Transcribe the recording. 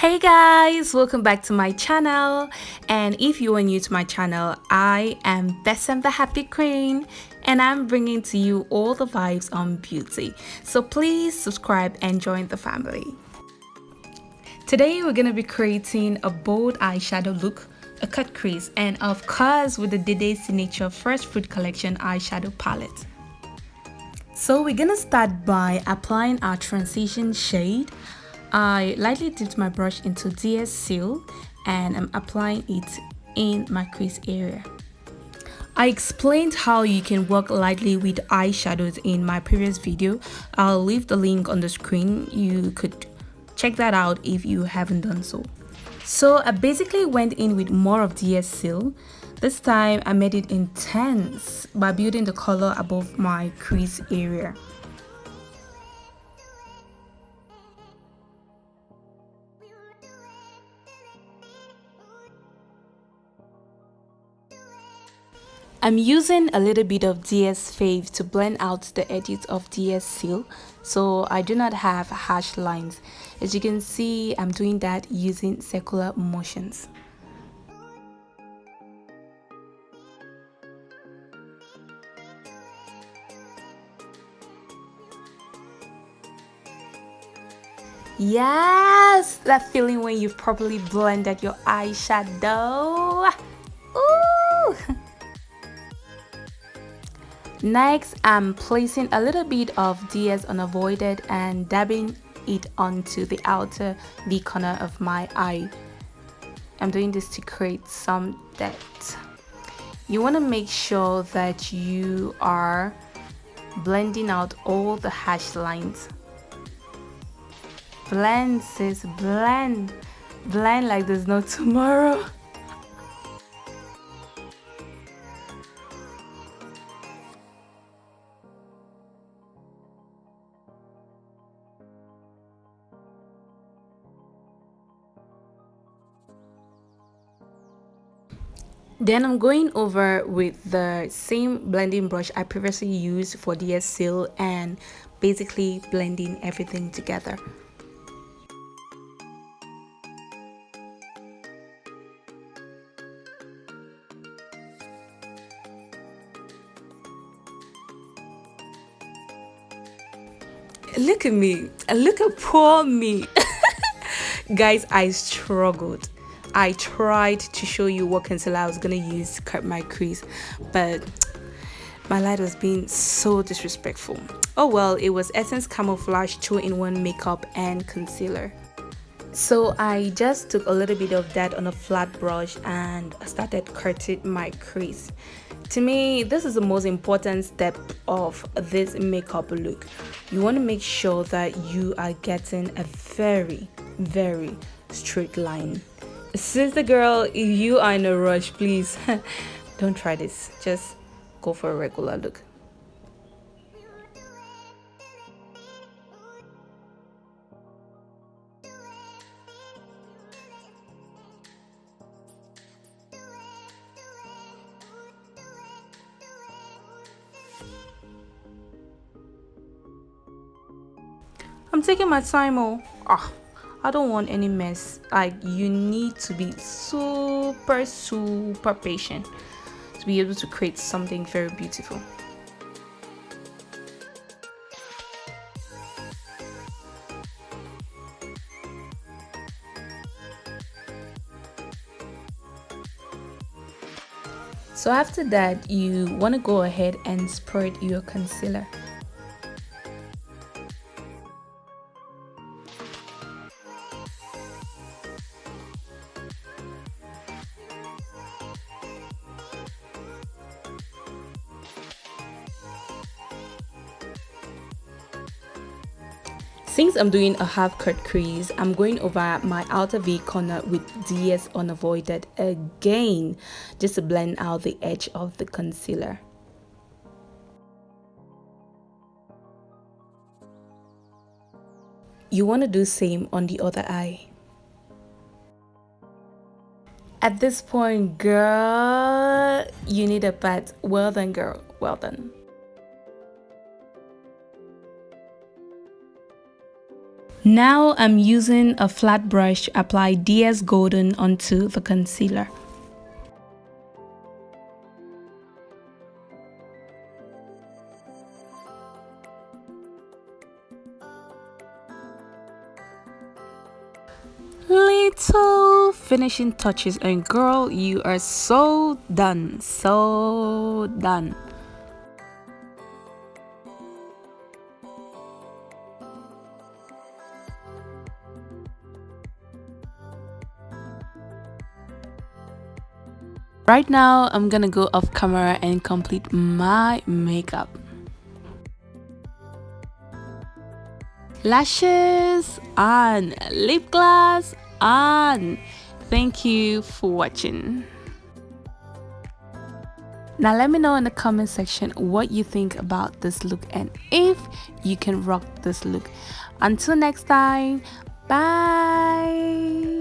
Hey guys, welcome back to my channel. And if you are new to my channel, I am Bessem the Happy Queen and I'm bringing to you all the vibes on beauty. So please subscribe and join the family. Today we're going to be creating a bold eyeshadow look, a cut crease, and of course with the Dede Signature Fresh Fruit Collection eyeshadow palette. So we're going to start by applying our transition shade. I lightly dipped my brush into DS Seal and I'm applying it in my crease area. I explained how you can work lightly with eyeshadows in my previous video. I'll leave the link on the screen. You could check that out if you haven't done so. So I basically went in with more of DS Seal. This time I made it intense by building the color above my crease area. I'm using a little bit of DS Fave to blend out the edges of DS Seal, so I do not have harsh lines. As you can see, I'm doing that using circular motions. Yes, that feeling when you've properly blended your eyeshadow. Ooh! Next, I'm placing a little bit of DS Unavoided and dabbing it onto the outer V corner of my eye. I'm doing this to create some depth. You want to make sure that you are blending out all the harsh lines. Blend, sis, blend. Blend like there's no tomorrow. Then I'm going over with the same blending brush I previously used for DS Seal and basically blending everything together. Look at me, look at poor me. Guys, I struggled. I tried to show you what concealer I was gonna use to cut my crease, but my light was being so disrespectful. Oh well, it was Essence Camouflage 2-in-1 makeup and concealer. So I just took a little bit of that on a flat brush and started cutting my crease. To me, this is the most important step of this makeup look. You want to make sure that you are getting a very straight line. Sister girl, if you are in a rush, please don't try this. Just go for a regular look. I'm taking my time. I don't want any mess. Like, you need to be super patient to be able to create something very beautiful. So after that, you want to go ahead and spread your concealer. Since I'm doing a half cut crease, I'm going over my outer V corner with DS Unavoided again, just to blend out the edge of the concealer. You want to do same on the other eye. At this point, girl, you need a pat. Well done, girl. Well done. Now I'm using a flat brush to apply DS Golden onto the concealer. Little finishing touches, and girl, you are so done, so done. Right now, I'm gonna go off camera and complete my makeup. Lashes on, lip gloss on. Thank you for watching. Now let me know in the comment section what you think about this look and if you can rock this look. Until next time, bye.